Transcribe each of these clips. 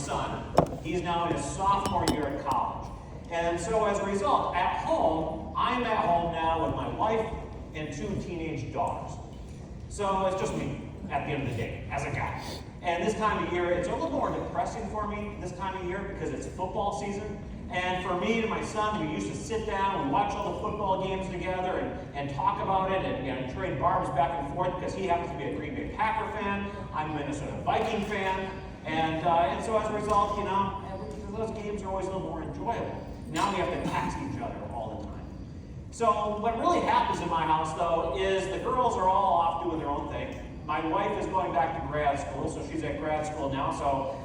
son. He's now in his sophomore year at college. And so as a result, at home, I'm at home now with my wife and 2 teenage daughters. So it's just me at the end of the day, as a guy. And this time of year, it's a little more depressing for me this time of year because it's football season. And for me and my son, we used to sit down and watch all the football games together and talk about it and trade barbs back and forth because he happens to be a Green Bay Packer fan, I'm a Minnesota Viking fan, and so as a result, those games are always a little more enjoyable. Now we have to text each other all the time. So what really happens in my house, though, is the girls are all off doing their own thing. My wife is going back to grad school, so she's at grad school now, so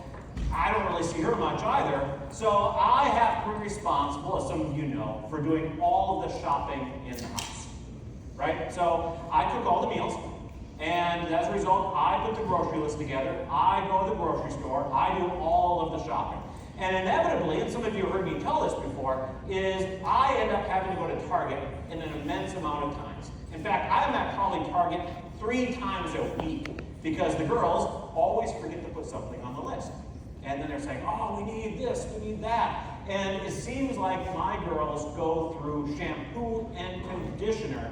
I don't really see her much either. So I have to be responsible, as some of you know, for doing all of the shopping in the house, right? So I cook all the meals, and as a result, I put the grocery list together, I go to the grocery store, I do all of the shopping. And inevitably, and some of you have heard me tell this before, is I end up having to go to Target in an immense amount of times. In fact, I'm at probably Target 3 times a week because the girls always forget to put something on the list. And then they're saying, oh, we need this, we need that. And it seems like my girls go through shampoo and conditioner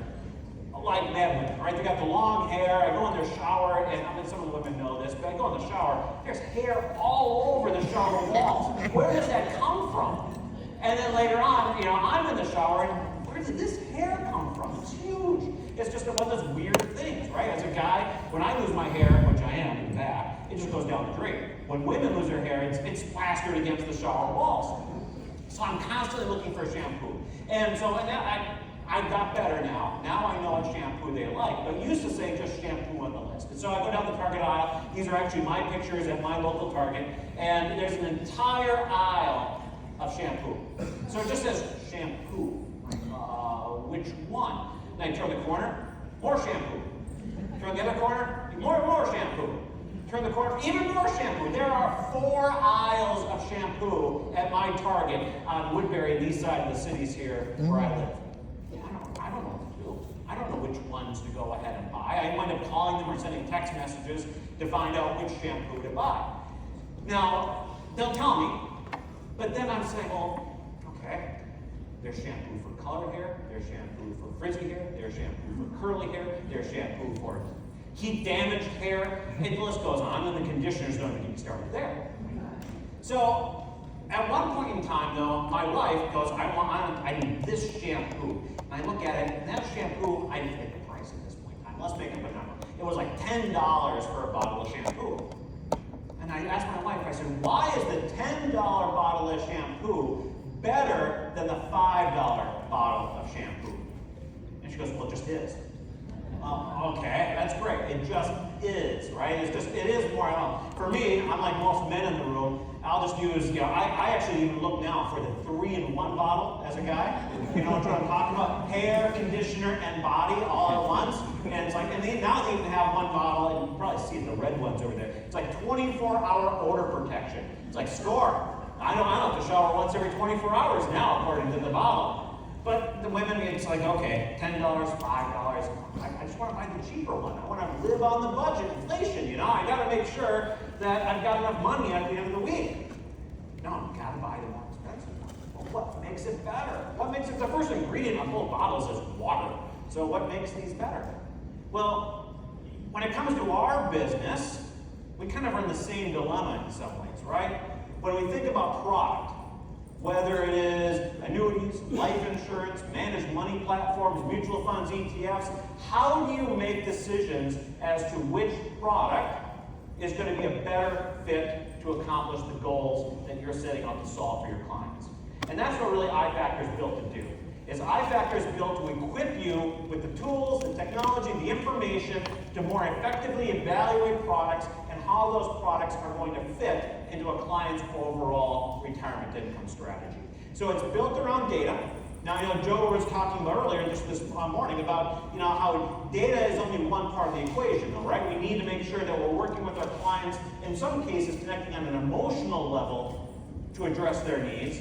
like mad women, right? They got the long hair. I go in their shower, and I mean, some of the women know this, but I go in the shower, there's hair all over the shower walls. Where does that come from? And then later on, I'm in the shower, and where did this hair come from? It's huge. It's just one of those weird things, right? As a guy, when I lose my hair, which I am in the back, it just goes down the drain. When women lose their hair, it's plastered against the shower walls. So I'm constantly looking for shampoo. And so I got better now. Now I know what shampoo they like. But used to say just shampoo on the list. And so I go down the Target aisle. These are actually my pictures at my local Target. And there's an entire aisle of shampoo. So it just says shampoo. Which one? Now you turn the corner, more shampoo. Turn the other corner, more shampoo. Turn the corner, even more shampoo. There are 4 aisles of shampoo at my Target on Woodbury, the east side of the cities here where I live. I don't know what to do. I don't know which ones to go ahead and buy. I wind up calling them or sending text messages to find out which shampoo to buy. Now, they'll tell me, but then I'm saying, well, okay, there's shampoo for colored hair, there's shampoo for frizzy hair, there's shampoo for curly hair, there's shampoo for heat-damaged hair, and the list goes on, and the conditioners don't even get started there. So, at one point in time, though, my wife goes, I need this shampoo. And I look at it, and that shampoo, I didn't get the price at this point in time. Let's make up a number. It was like $10 for a bottle of shampoo. And I asked my wife, I said, why is the $10 bottle of shampoo better than the $5 bottle of shampoo? And she goes, well, it just is. Okay, that's great. It just is, right? It is more. For me, I'm like most men in the room. I'll just use, I actually even look now for the 3-in-1 bottle as a guy. You know what I'm talking about? Hair, conditioner, and body all at once. And it's like, now they even have one bottle, and you can probably see the red ones over there. It's like 24-hour odor protection. It's like, score. I don't have to shower once every 24 hours now, according to the bottle. But the women, it's like, okay, $10, $5. I just want to buy the cheaper one. I want to live on the budget, inflation, I got to make sure that I've got enough money at the end of the week. No, you got to buy the more expensive one. Well, what makes it better? What makes it, the first ingredient on both bottles is water. So what makes these better? Well, when it comes to our business, we kind of run the same dilemma in some ways, right? When we think about product, whether it is annuities, life insurance, managed money platforms, mutual funds, ETFs, how do you make decisions as to which product is going to be a better fit to accomplish the goals that you're setting out to solve for your clients? And that's what really iFactor is built to do. iFactor is built to equip you with the tools, the technology, the information to more effectively evaluate products and how those products are going to fit into a client's overall retirement income strategy. So it's built around data. Now, Joe was talking about earlier just this morning about, how data is only one part of the equation, though, right? We need to make sure that we're working with our clients, in some cases, connecting on an emotional level to address their needs.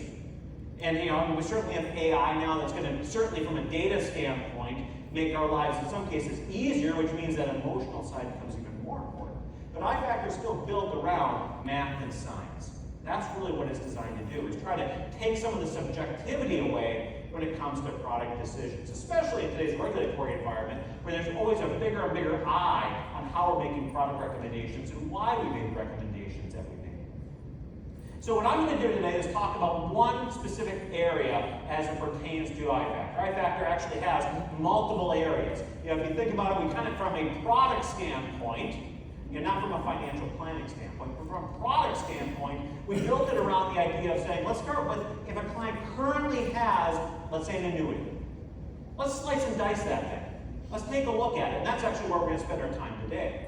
And, we certainly have AI now that's going to, certainly from a data standpoint, make our lives in some cases easier, which means that emotional side becomes even more important. But iFactor is still built around math and science. That's really what it's designed to do, is try to take some of the subjectivity away when it comes to product decisions, especially in today's regulatory environment, where there's always a bigger and bigger eye on how we're making product recommendations and why we make recommendations that we make. So what I'm going to do today is talk about one specific area as it pertains to iFactor. iFactor actually has multiple areas. If you think about it, we kind of from a product standpoint, not from a financial planning standpoint, but from a product standpoint, we built it around the idea of saying, let's start with if a client currently has, let's say, an annuity. Let's slice and dice that thing. Let's take a look at it. And that's actually where we're going to spend our time today.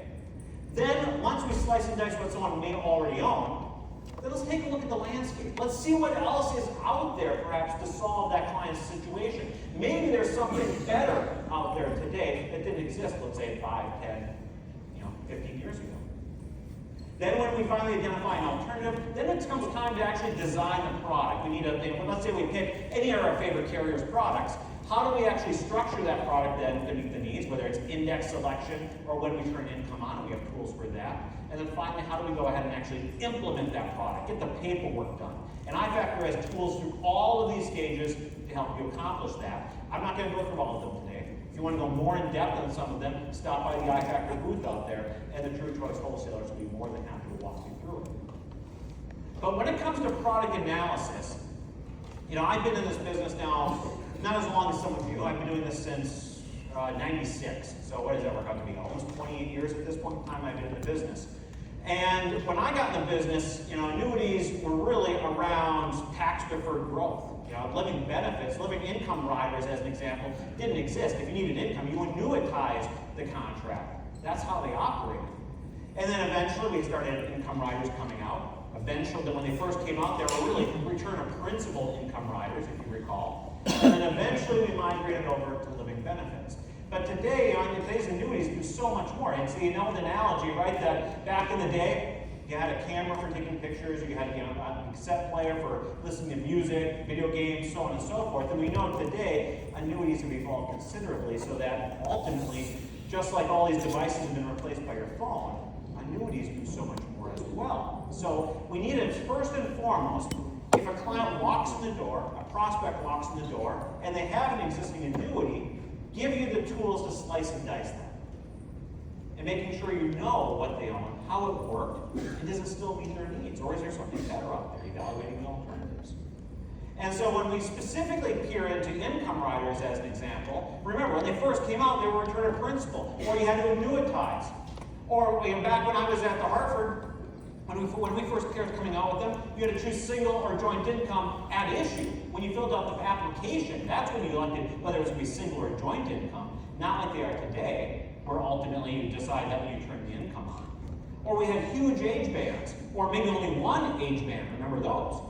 Then, once we slice and dice what someone may already own, then let's take a look at the landscape. Let's see what else is out there, perhaps, to solve that client's situation. Maybe there's something better out there today that didn't exist, let's say, 5, 10, 15 years ago. Then when we finally identify an alternative, then it comes time to actually design the product. We need let's say we pick any of our favorite carriers' products. How do we actually structure that product then to meet the needs, whether it's index selection or when we turn income on, we have tools for that. And then finally, how do we go ahead and actually implement that product, get the paperwork done. And iFactor has tools through all of these stages to help you accomplish that. I'm not going to go through all of them today. If you want to go more in depth on some of them, stop by the iFactor booth out there, and the True Choice wholesalers will be more than happy to walk you through it. But when it comes to product analysis, I've been in this business now, not as long as some of you. I've been doing this since 96. So what does that work out to be? Almost 28 years at this point in time I've been in the business. And when I got in the business, annuities were really around tax-deferred growth. Living benefits, living income riders, as an example, didn't exist. If you needed income, you annuitized the contract. That's how they operated. And then eventually we started income riders coming out. Eventually, when they first came out, they were really return of principal income riders, if you recall. And then eventually we migrated over to living benefits. But today, today's annuities do so much more. And so the analogy, right, that back in the day, you had a camera for taking pictures, you had a cassette player for listening to music, video games, so on and so forth. And we know today, annuities have evolved considerably so that ultimately, just like all these devices have been replaced by your phone, annuities do so much more as well. So we need it first and foremost, if a client walks in the door, a prospect walks in the door, and they have an existing annuity, give you the tools to slice and dice them. And making sure you know what they own, how it worked, and does it still meet their needs? Or is there something better out there, evaluating the alternatives? And so when we specifically peer into income riders as an example, remember when they first came out, they were return of principal, or you had to annuitize. Or back when I was at the Hartford, when we first started coming out with them, you had to choose single or joint income at issue. When you filled out the application, that's when you elected whether it was going to be single or joint income, not like they are today, where ultimately you decide that when you turn the income on. Or we had huge age bands, or maybe only one age band, remember those?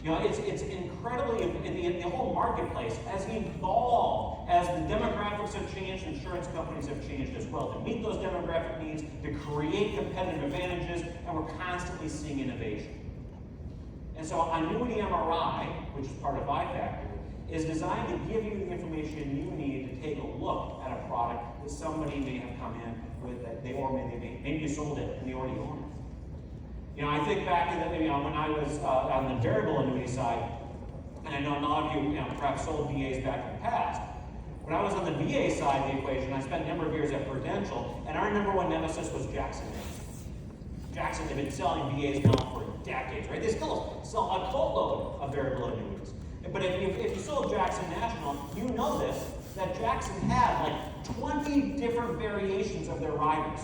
It's incredibly, the whole marketplace has evolved as the demographics have changed, insurance companies have changed as well to meet those demographic needs, to create competitive advantages, and we're constantly seeing innovation. And so Annuity MRI, which is part of iFactor, is designed to give you the information you need to take a look at a product that somebody may have come in with, that they or maybe you sold it and they already own it. I think back to when I was on the variable annuity side, and I know a lot of you, perhaps sold VAs back in the past. When I was on the VA side of the equation, I spent a number of years at Prudential, and our number one nemesis was Jackson. Jackson had been selling VAs now for decades, right? They still sell a boatload of variable annuities. But if you sold Jackson National, you know that Jackson had like 20 different variations of their riders.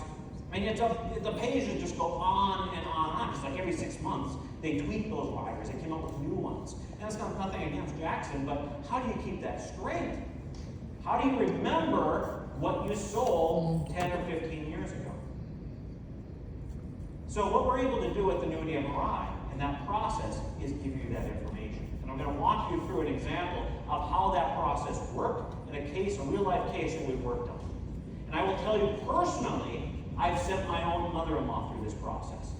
I mean, the pages just go on and on. It's like every 6 months, they tweak those riders. They came up with new ones. And it's not nothing against Jackson, but how do you keep that straight? How do you remember what you sold 10 or 15 years ago? So what we're able to do with Annuity MRI in that process is give you that information. And I'm going to walk you through an example of how that process worked in a real-life case that we've worked on. And I will tell you personally, I've sent my own mother-in-law through this process.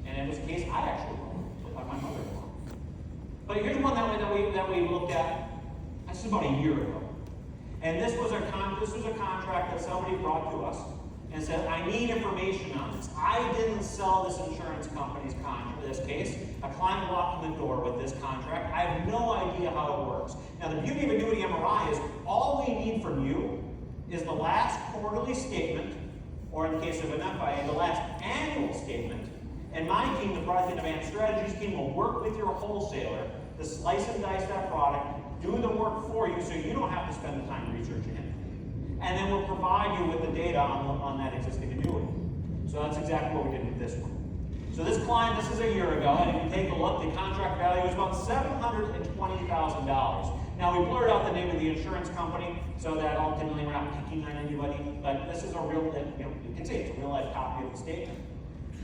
And it was a case I actually wrote by my mother-in-law. But here's one that we looked at, this is about a year ago. And this was a contract that somebody brought to us. and said, I need information on this. I didn't sell this insurance company's contract. In this case, a client walked in the door with this contract. I have no idea how it works. Now, the beauty of annuity MRI is all we need from you is the last quarterly statement, or in the case of an FIA, the last annual statement. And my team, the Product and Advanced Strategies team, will work with your wholesaler to slice and dice that product, do the work for you so you don't have to spend the time researching it. And then we'll provide you with the data on that existing annuity. So that's exactly what we did with this one. So this client, this is a year ago, and if you take a look, the contract value is about $720,000. Now we blurred out the name of the insurance company so that ultimately we're not picking on anybody, but this is a real, you can see it's a real life copy of the statement.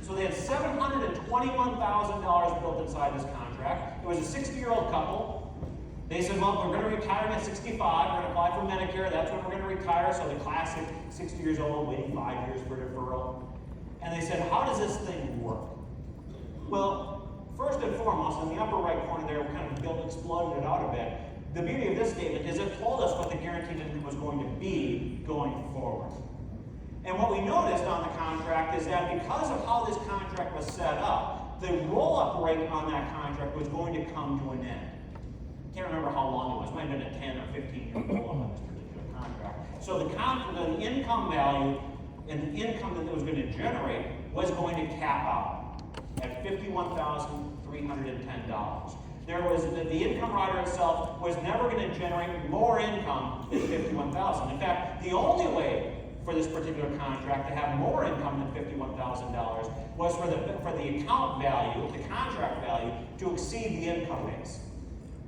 So they had $721,000 built inside this contract. It was a 60-year-old couple. They said, well, we're going to retire at 65. We're going to apply for Medicare. That's when we're going to retire. So the classic 60 years old, waiting 5 years for deferral. And they said, how does this thing work? Well, first and foremost, in the upper right corner there, we kind of exploded it out a bit. The beauty of this statement is it told us what the guaranteed income was going to be going forward. And what we noticed on the contract is that because of how this contract was set up, the roll-up rate on that contract was going to come to an end. I can't remember how long it was. It might have been a 10 or 15-year roll-up on this particular contract. So the income value and the income that it was going to generate was going to cap out at $51,310. There was the income rider itself was never going to generate more income than $51,000. In fact, the only way for this particular contract to have more income than $51,000 was for the account value, the contract value, to exceed the income base.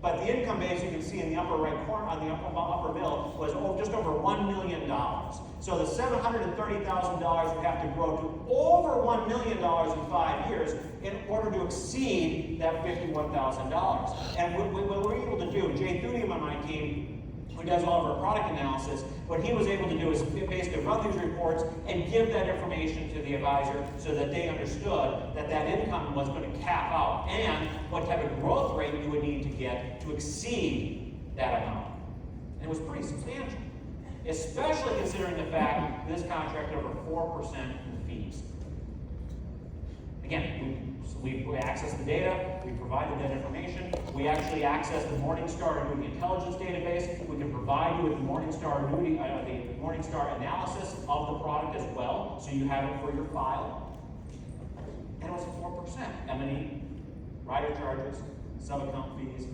But the income base, you can see in the upper right corner, on the upper middle, was just over $1 million. So the $730,000 would have to grow to over $1 million in 5 years in order to exceed that $51,000. And what we're able to do, Jay Thudium on my team, who does all of our product analysis, what he was able to do is basically run these reports and give that information to the advisor so that they understood that that income was going to cap out and what type of growth rate you would need to get to exceed that amount. And it was pretty substantial, especially considering the fact that this contract had over 4% in fees. Again, we access the data, we provided that information, we actually access the Morningstar Annuity Intelligence database, we can provide you with the Morningstar Annuity, the Morningstar analysis of the product as well, so you have it for your file. And it was 4%. M&E, rider charges, sub-account fees,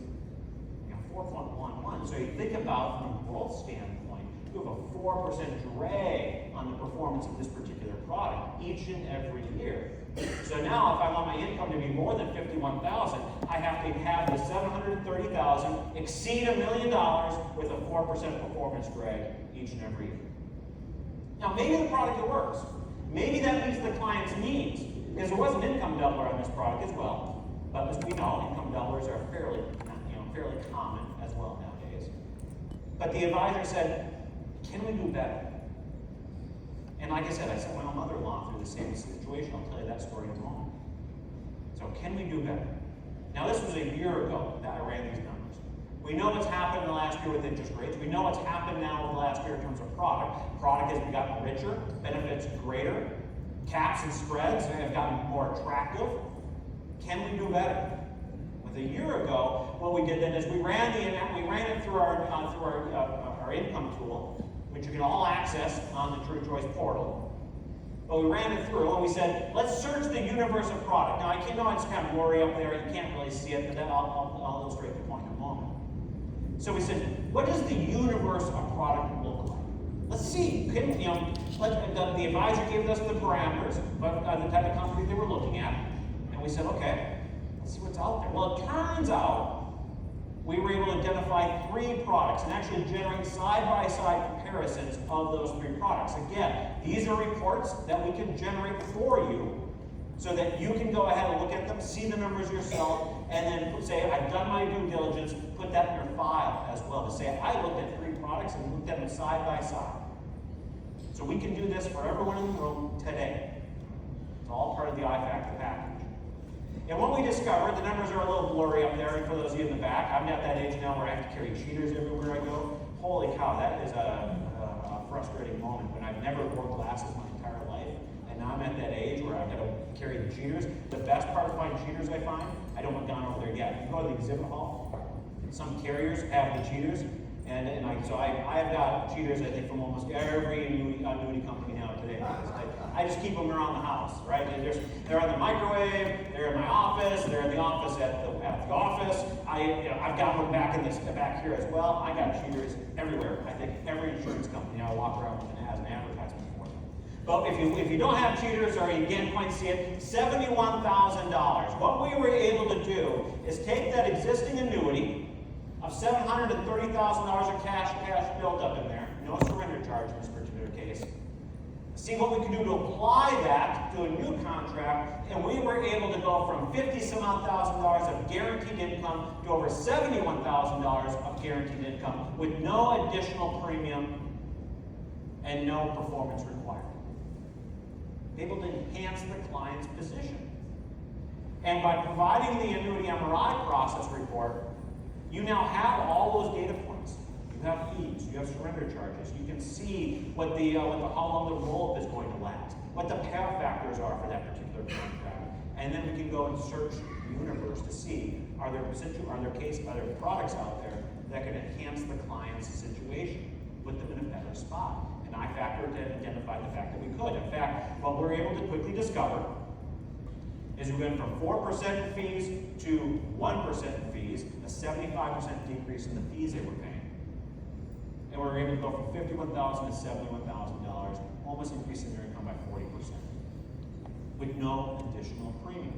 4.11. So you think about from a growth standpoint, you have a 4% drag on the performance of this particular product each and every year. So now, if I want my income to be more than $51,000, I have to have the $730,000 exceed $1 million with a 4% performance drag each and every year. Now, maybe the product works. Maybe that meets the client's needs, because there was an income doubler on this product as well. But as we know, income doublers are fairly common as well nowadays. But the advisor said, "Can we do better?" And like I said, I sent my own mother-in-law through the same situation. I'll tell you that story in a moment. So can we do better? Now this was a year ago that I ran these numbers. We know what's happened in the last year with interest rates. We know what's happened now in the last year in terms of product. Product has gotten richer, benefits greater, caps and spreads have gotten more attractive. Can we do better? With a year ago, what we did then is we ran it through our income tool, which you can all access on the True Choice portal. But we ran it through and we said, let's search the universe of product. Now, it's kind of blurry up there. You can't really see it, but then I'll illustrate the point in a moment. So we said, what does the universe of product look like? Let's see. The advisor gave us the parameters, but the type of company they were looking at. And we said, okay, let's see what's out there. Well, it turns out we were able to identify 3 products and actually generate side-by-side comparisons of those 3 products. Again, these are reports that we can generate for you so that you can go ahead and look at them, see the numbers yourself, and then say, I've done my due diligence, put that in your file as well to say, I looked at 3 products and looked at them side by side. So we can do this for everyone in the room today. It's all part of the iFactor package. And what we discovered, the numbers are a little blurry up there, and for those of you in the back, I'm at that age now where I have to carry cheaters everywhere I go. Holy cow, that is a frustrating moment when I've never worn glasses my entire And now I'm at that age where I've got to carry the cheaters. The best part of finding cheaters I find, I don't have gone over there yet. You go to the exhibit hall, some carriers have the cheaters, and I have got cheaters, I think, from almost every annuity company now today. I just keep them around the house, right? They're on the microwave, they're in my office, they're in the office at the office. I've got one back here as well. I got cheaters everywhere. I think every insurance company I walk around with has an advertisement for them. But if you don't have cheaters or you can't quite see it, $71,000. What we were able to do is take that existing annuity of $730,000 of cash built up in there, no surrender charge in this particular case. See what we can do to apply that to a new contract, and we were able to go from $50-some-odd thousand of guaranteed income to over $71,000 of guaranteed income with no additional premium and no performance required. Able to enhance the client's position. And by providing the annuity MRI process report, you now have all those data points. You have fees, you have surrender charges, you can see how long the roll-up is going to last, what the payoff factors are for that particular contract. And then we can go and search the universe to see, are there products out there that can enhance the client's situation, put them in a better spot. And I factored to identify the fact that we could. In fact, what we're able to quickly discover is we went from 4% fees to 1% fees, a 75% decrease in the fees they were paying. And we were able to go from $51,000 to $71,000, almost increasing their income by 40%, with no additional premium.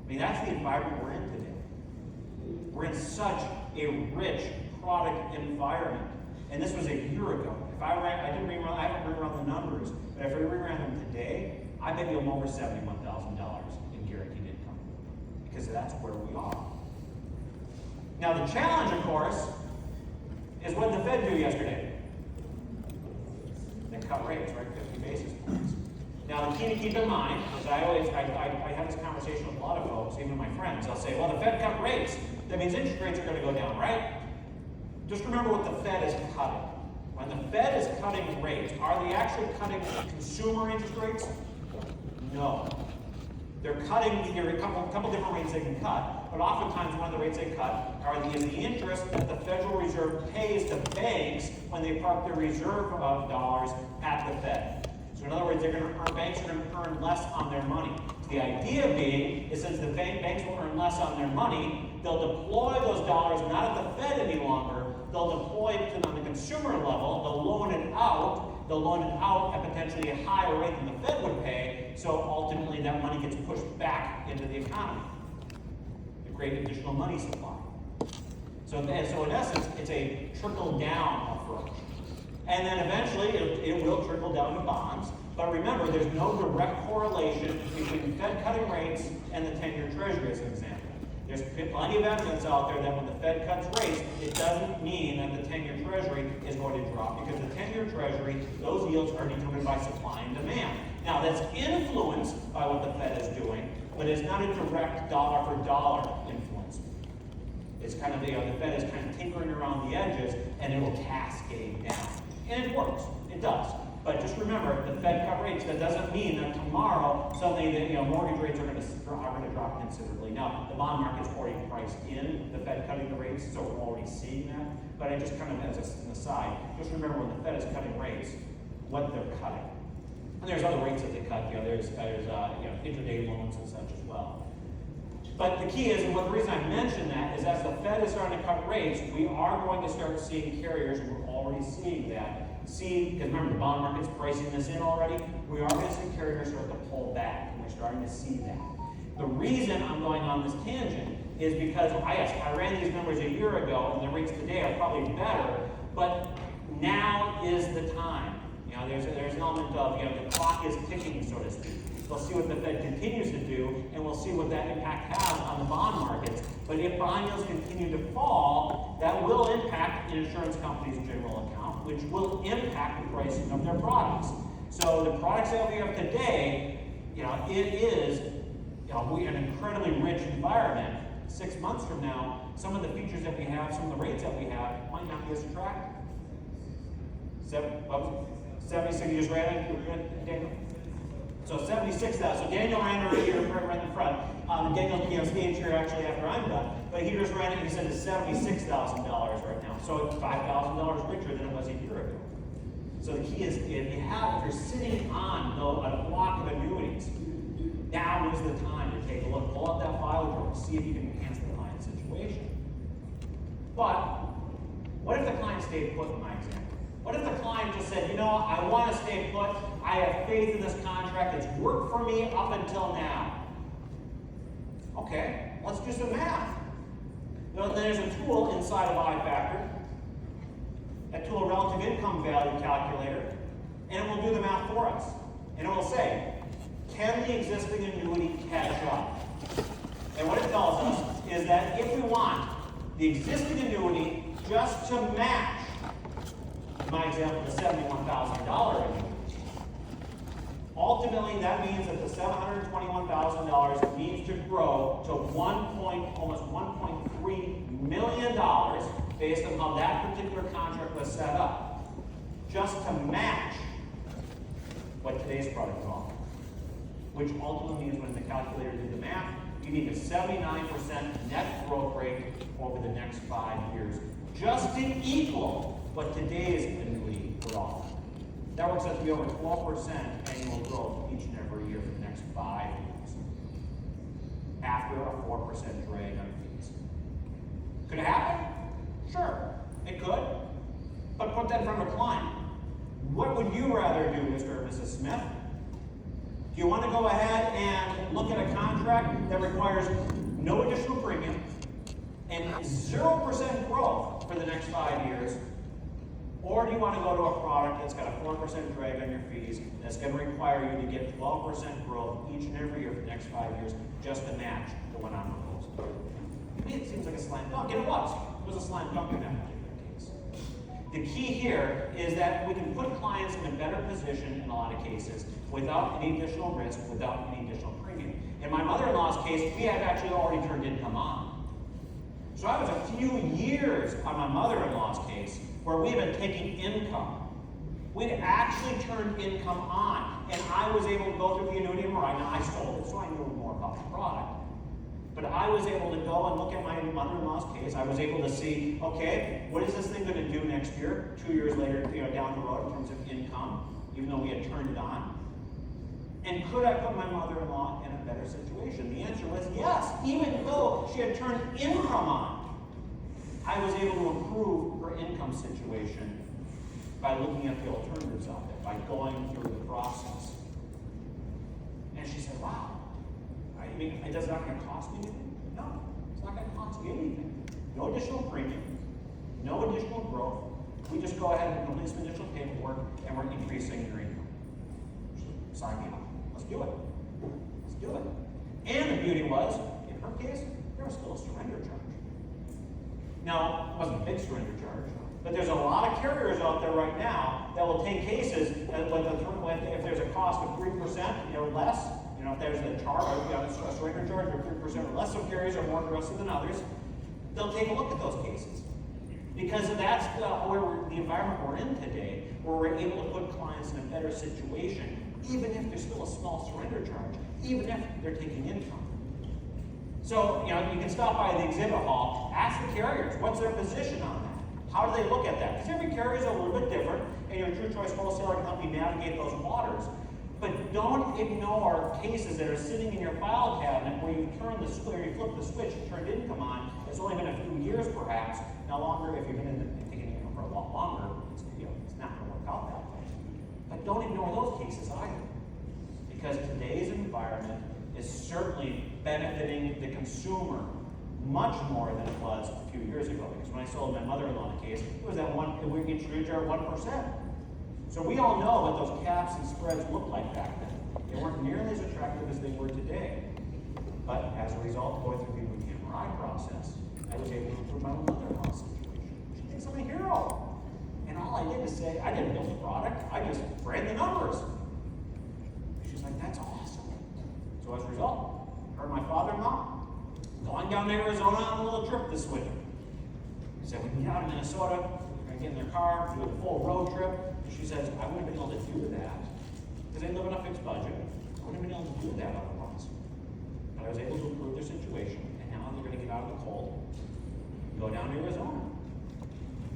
I mean, that's the environment we're in today. We're in such a rich product environment. And this was a year ago. I haven't rerun the numbers, but if I rerun them today, I bet you I'm over $71,000 in guaranteed income, because that's where we are. Now the challenge, of course, is what did the Fed do yesterday? They cut rates, right? 50 basis points. Now the key to keep in mind, because I have this conversation with a lot of folks, even my friends, they'll say, well, the Fed cut rates. That means interest rates are going to go down, right? Just remember what the Fed is cutting. When the Fed is cutting rates, are they actually cutting consumer interest rates? No. They're cutting, there are a couple different rates they can cut, but oftentimes one of the rates they cut is the interest that the Federal Reserve pays to banks when they park their reserve dollars at the Fed. So in other words, banks are going to earn less on their money. The idea being is since the banks will earn less on their money, they'll deploy those dollars not at the Fed any longer. They'll deploy it on the consumer level. They'll loan it out. They'll loan it out at potentially a higher rate than the Fed would pay. So ultimately, that money gets pushed back into the economy to create additional money supply. So in essence, it's a trickle-down approach. And then eventually, it will trickle down to bonds. But remember, there's no direct correlation between Fed cutting rates and the 10-year Treasury, as an example. There's plenty of evidence out there that when the Fed cuts rates, it doesn't mean that the 10-year Treasury is going to drop, because the 10-year Treasury, those yields are determined by supply and demand. Now, that's influenced by what the Fed is doing, but it's not a direct dollar-for-dollar influence. It's kind of, the Fed is kind of tinkering around the edges, and it will cascade down. And it works. It does. But just remember, the Fed cut rates, that doesn't mean that tomorrow suddenly mortgage rates are going to drop considerably. Now, the bond market's already priced in the Fed cutting the rates, so we're already seeing that. But I just kind of, as an aside, just remember when the Fed is cutting rates, what they're cutting. And there's other rates that they cut. There's intraday loans and such as well. But the key is, and the reason I mention that is as the Fed is starting to cut rates, we are going to start seeing carriers, and we're already seeing that. Because remember, the bond market's pricing this in already. We are going to see carriers start to pull back, and we're starting to see that. The reason I'm going on this tangent is because, I ran these numbers a year ago, and the rates today are probably better, but now is the time. There's an element of, the clock is ticking, so to speak. We'll see what the Fed continues to do, and we'll see what that impact has on the bond markets. But if bond yields continue to fall, that will impact the insurance company's general account, which will impact the pricing of their products. So the products that we have today, it is an incredibly rich environment. 6 months from now, some of the features that we have, some of the rates that we have, might not be as attractive. 76 years right, Daniel? So 76,000. So Daniel ran her here right in the front. Daniel staged here actually after I'm done. But he just ran it, he said it's $76,000 right now. So it's $5,000 richer than it was a year ago. So the key is, if you're sitting on a block of annuities, now is the time to take a look, pull out that file drawer, see if you can enhance the client's situation. But what if the client stayed put in my example? What if the client just said, I want to stay put, I have faith in this contract, it's worked for me up until now. Okay, let's do some math. There's a tool inside of iFactor, that tool, relative income value calculator, and it will do the math for us. And it will say, can the existing annuity catch up? And what it tells us is that if we want the existing annuity just to match, in my example, the $71,000 annuity, ultimately that means that the $721,000 needs to grow to almost $1.3 million based on how that particular contract was set up, just to match what today's product is offering. Which ultimately means when the calculator did the math, you need a 79% net growth rate over the next 5 years, just to equal what today's annuity would offer. That works out to be over 12% annual growth each and every year for the next 5 years, after a 4% drag on fees. Could it happen? Sure, it could. But put that in front of a client. What would you rather do, Mr. or Mrs. Smith? Do you want to go ahead and look at a contract that requires no additional premium and 0% growth for the next 5 years? Or do you want to go to a product that's got a 4% drag on your fees that's going to require you to get 12% growth each and every year for the next 5 years just to match the one I'm proposing? To me, it seems like a slam dunk, and it was. It was a slam dunk in that particular case. The key here is that we can put clients in a better position in a lot of cases without any additional risk, without any additional premium. In my mother-in-law's case, we had actually already turned income on. So I was a few years on my mother-in-law's case where we had been taking income. We'd actually turned income on, and I was able to go through the annuity MRI. Now, I sold it, so I knew more about the product. But I was able to go and look at my mother-in-law's case. I was able to see, okay, what is this thing going to do next year, 2 years later, down the road in terms of income, even though we had turned it on? And could I put my mother-in-law in a better situation? The answer was yes. Even though she had turned income on, I was able to improve her income situation by looking at the alternatives out there, by going through the process. And she said, wow, I mean, it's not going to cost me anything? No, it's not going to cost me anything. No additional premium, no additional growth. We just go ahead and complete some additional paperwork, and we're increasing your income. Sign me up. Let's do it. Let's do it. And the beauty was, in her case, there was still a surrender charge. Now, it wasn't a big surrender charge, but there's a lot of carriers out there right now that will take cases if there's a cost of 3% or less. If there's a charge, a surrender charge of 3% or less, some carriers are more aggressive than others. They'll take a look at those cases because that's the environment we're in today, where we're able to put clients in a better situation, even if there's still a small surrender charge, even if they're taking income. So, you can stop by the exhibit hall, ask the carriers, what's their position on that? How do they look at that? Because every carrier is a little bit different, and your True Choice wholesaler can help you navigate those waters. But don't ignore cases that are sitting in your file cabinet where you flip the switch and turned income on. It's only been a few years, perhaps. No longer, if you've been taking income for a lot longer, it's not going to work out that way. But don't ignore those cases either, because today's environment is certainly benefiting the consumer much more than it was a few years ago. Because when I sold my mother-in-law a case, it was that we get surrender charge 1%. So we all know what those caps and spreads looked like back then. They weren't nearly as attractive as they were today. But as a result of going through the MRI process, I was able to improve my mother-in-law's situation. She thinks I'm a hero. And all I did is say, I didn't build the product, I just ran the numbers. She's like, that's awesome. So as a result, her and my father-in-law going down to Arizona on a little trip this winter. He said, we can get out of Minnesota, we're going to get in their car, do a full road trip. She says, I wouldn't have been able to do that because I live on a fixed budget. I wouldn't have been able to do that otherwise. But I was able to improve their situation, and now they're going to get out of the cold and go down to Arizona.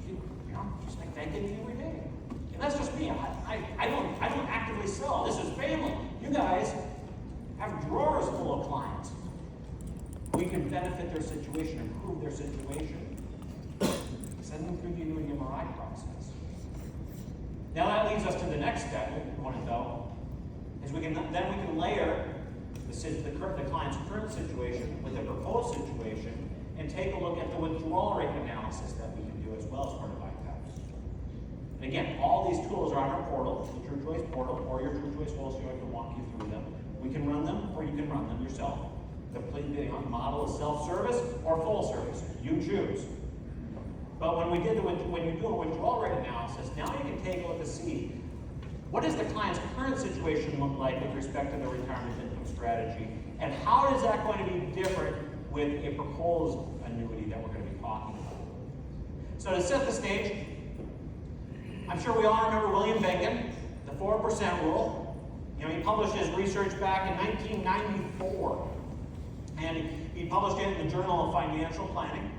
You know, just like thanking me every day. And that's just me. I don't actively sell. This is family. You guys have drawers full of clients. We can benefit their situation, improve their situation. Send them through the annuity MRI process. Now that leads us to the next step, component though, is we can layer the client's current situation with their proposed situation and take a look at the withdrawal rate analysis that we can do as well as part of IPAP. And again, all these tools are on our portal, the True Choice portal, or your True Choice wholesaler can walk you through them. We can run them, or you can run them yourself. The complete model is self-service or full service. You choose. But when you do a withdrawal rate analysis, now you can take a look to see what does the client's current situation look like with respect to the retirement income strategy, and how is that going to be different with a proposed annuity that we're going to be talking about. So to set the stage, I'm sure we all remember William Bengen, the 4% rule. You know, he published his research back in 1994, and he published it in the Journal of Financial Planning.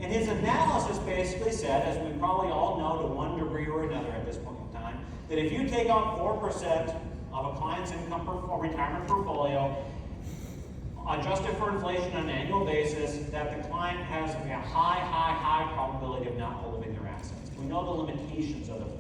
And his analysis basically said, as we probably all know to one degree or another at this point in time, that if you take out 4% of a client's income or retirement portfolio, adjusted for inflation on an annual basis, that the client has a high probability of not outliving their assets. We know the limitations of the 4%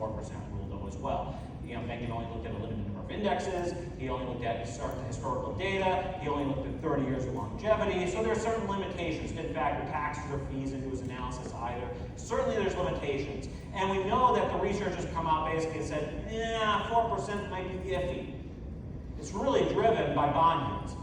rule though as well. You know, Bengen only looked at a limited number of indexes, he only looked at historical data, he only looked at 30 years of longevity, so there are certain limitations. Didn't factor taxes or fees into his analysis either. Certainly there's limitations. And we know that the research has come out basically and said, yeah, 4% might be iffy. It's really driven by bond yields.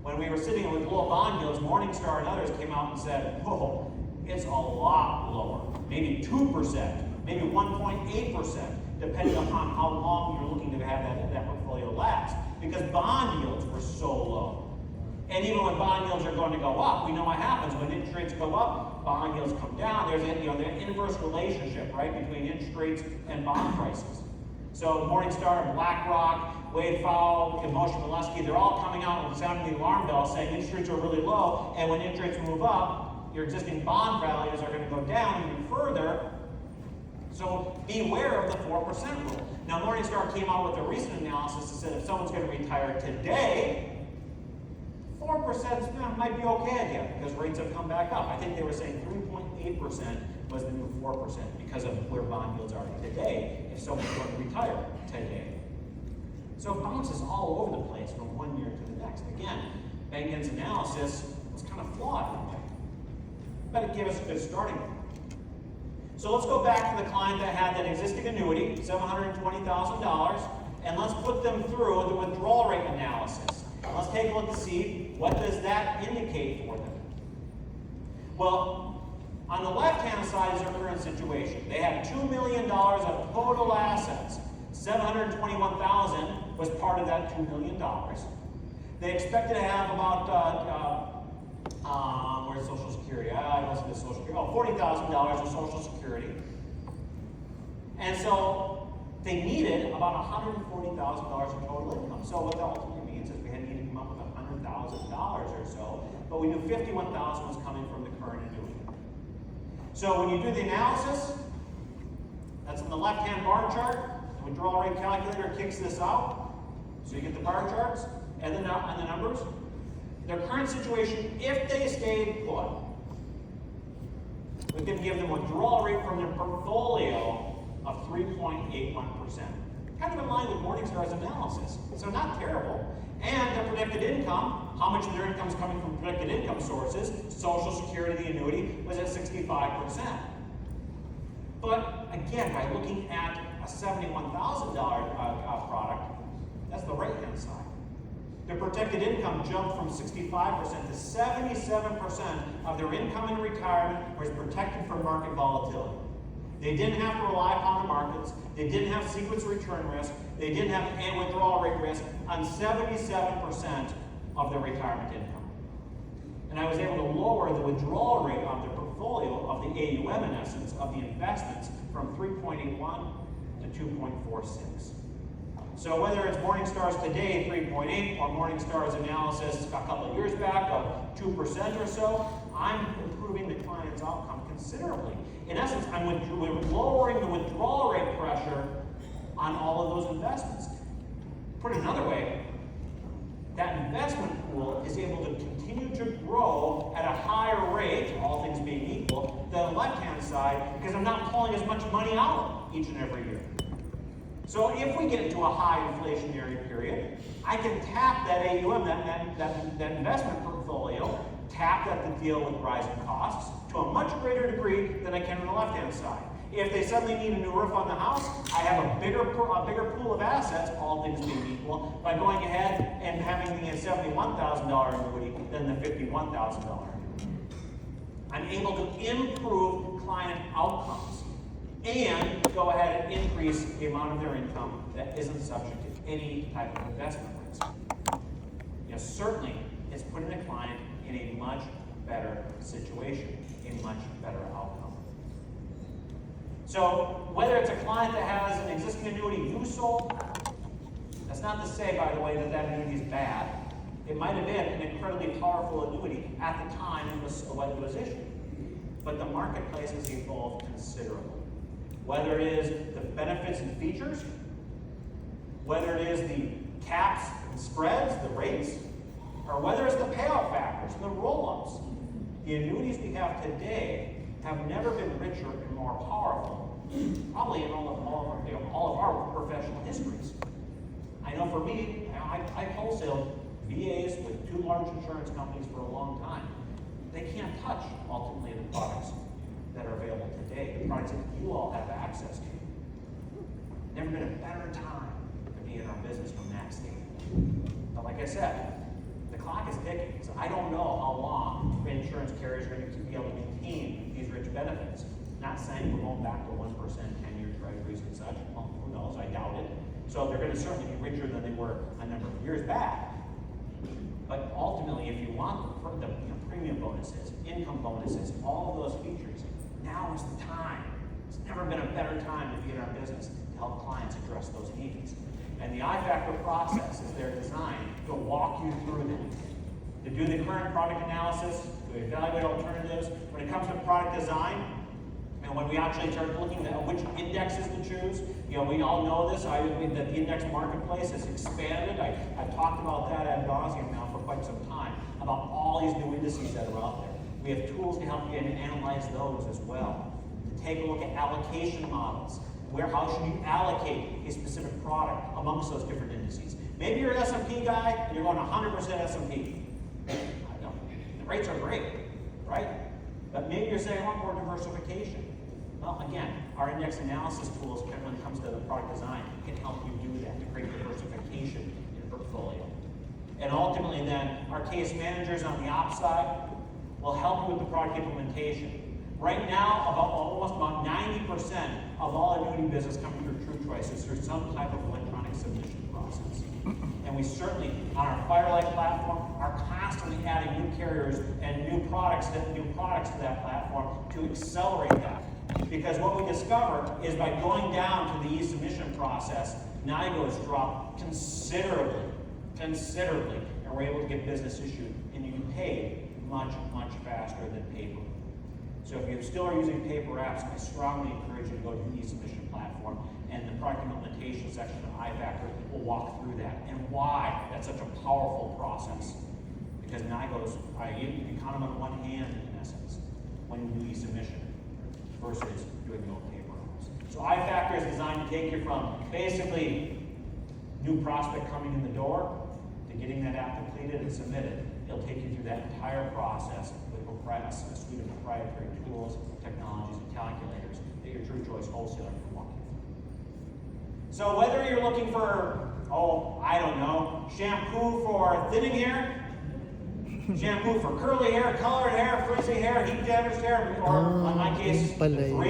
When we were sitting with low bond yields, Morningstar and others came out and said, whoa, it's a lot lower. Maybe 2%, maybe 1.8%. Depending upon how long you're looking to have that portfolio last, because bond yields were so low. And even when bond yields are going to go up, we know what happens. When interest rates go up, bond yields come down. There's the inverse relationship, right, between interest rates and bond prices. So Morningstar, BlackRock, Wade Fowle, and Moshe Milewski, they're all coming out and sounding the alarm bell saying interest rates are really low, and when interest rates move up, your existing bond values are going to go down even further. So beware of the 4% rule. Now Morningstar came out with a recent analysis that said if someone's going to retire today, 4% might be okay again because rates have come back up. I think they were saying 3.8% was the new 4% because of where bond yields are today if someone's going to retire today. So it bounces all over the place from one year to the next. Again, Bengen's analysis was kind of flawed in a way, but it gave us a good starting point. So let's go back to the client that had that existing annuity, $720,000, and let's put them through the withdrawal rate analysis. Let's take a look to see what does that indicate for them. Well, on the left-hand side is their current situation. They had $2 million of total assets. $721,000 was part of that $2 million. They expected to have about where's Social Security? I don't see the Social Security. Oh, $40,000 of Social Security. And so they needed about $140,000 of total income. So what that ultimately means is we had needed to come up with $100,000 or so, but we knew $51,000 was coming from the current annuity. So when you do the analysis, that's in the left-hand bar chart. The withdrawal rate calculator kicks this out. So you get the bar charts and the numbers. Their current situation, if they stayed put, we can give them a withdrawal rate from their portfolio of 3.81%. Kind of in line with Morningstar's analysis. So not terrible. And their predicted income, how much of their income is coming from predicted income sources, Social Security, the annuity, was at 65%. But again, by looking at a $71,000 product, that's the right-hand side. Their protected income jumped from 65% to 77% of their income in retirement was protected from market volatility. They didn't have to rely upon the markets. They didn't have sequence return risk. They didn't have withdrawal rate risk on 77% of their retirement income. And I was able to lower the withdrawal rate of the portfolio, of the AUM in essence, of the investments from 3.81 to 2.46. So whether it's Morningstar's today 3.8 or Morningstar's analysis a couple of years back of 2% or so, I'm improving the client's outcome considerably. In essence, I'm lowering the withdrawal rate pressure on all of those investments. Put it another way, that investment pool is able to continue to grow at a higher rate, all things being equal, than the left-hand side, because I'm not pulling as much money out each and every year. So if we get into a high inflationary period, I can tap that AUM, that investment portfolio, tap that to deal with rising costs to a much greater degree than I can on the left-hand side. If they suddenly need a new roof on the house, I have a bigger pool of assets, all things being equal, by going ahead and having the $71,000 annuity than the $51,000. I'm able to improve client outcomes and go ahead and increase the amount of their income that isn't subject to any type of investment risk. Certainly, it's putting the client in a much better situation, a much better outcome. So whether it's a client that has an existing annuity you sold, that's not to say, by the way, that that annuity is bad. It might have been an incredibly powerful annuity at the time when it was issued. But the marketplace has evolved considerably. Whether it is the benefits and features, whether it is the caps and spreads, the rates, or whether it's the payout factors, the roll-ups. The annuities we have today have never been richer and more powerful, probably in all of our professional histories. I know for me, I wholesaled VAs with 2 large insurance companies for a long time. They can't touch, ultimately, the products that are available today, the products that you all have access to. Never been a better time to be in our business from that standpoint. But like I said, the clock is ticking, so I don't know how long insurance carriers are going to be able to maintain these rich benefits. Not saying we're going back to 1% 10-year treasuries and such. Well, who knows? I doubt it. So they're going to certainly be richer than they were a number of years back. But ultimately, if you want the premium bonuses, income bonuses, all of those features, now is the time. It's never been a better time to be in our business to help clients address those needs. And the iFactor process is their design to walk you through them, to do the current product analysis, to evaluate alternatives. When it comes to product design, and when we actually start looking at which indexes to choose, we all know this, that the index marketplace has expanded. I've talked about that ad nauseum now for quite some time, about all these new indices that are out there. We have tools to help you analyze those as well. To take a look at allocation models. How should you allocate a specific product amongst those different indices? Maybe you're an S&P guy and you're going 100% S&P. I know. The rates are great, right? But maybe you're saying, I want more diversification. Well, again, our index analysis tools, when it comes to the product design, can help you do that, to create diversification in your portfolio. And ultimately then, our case managers on the ops side will help you with the product implementation. Right now, almost about 90% of all annuity business coming through True Choice is through some type of electronic submission process. And we certainly, on our Firelight platform, are constantly adding new carriers and new products to that platform to accelerate that. Because what we discover is by going down to the e-submission process, NIGOs drop considerably, and we're able to get business issued and you can pay much faster than paper. So if you still are using paper apps, I strongly encourage you to go to the e-submission platform, and the product implementation section of iFactor will walk through that and why that's such a powerful process. Because NIGOs, you can count them on one hand in essence when you do e-submission versus doing no paper apps. So iFactor is designed to take you from basically new prospect coming in the door to getting that app completed and submitted. It'll take you through that entire process with a suite of proprietary tools, technologies, and calculators that your True Choice wholesaler can walk you through. So whether you're looking for, I don't know, shampoo for thinning hair, shampoo for curly hair, colored hair, frizzy hair, heat damaged hair, or in my case, 3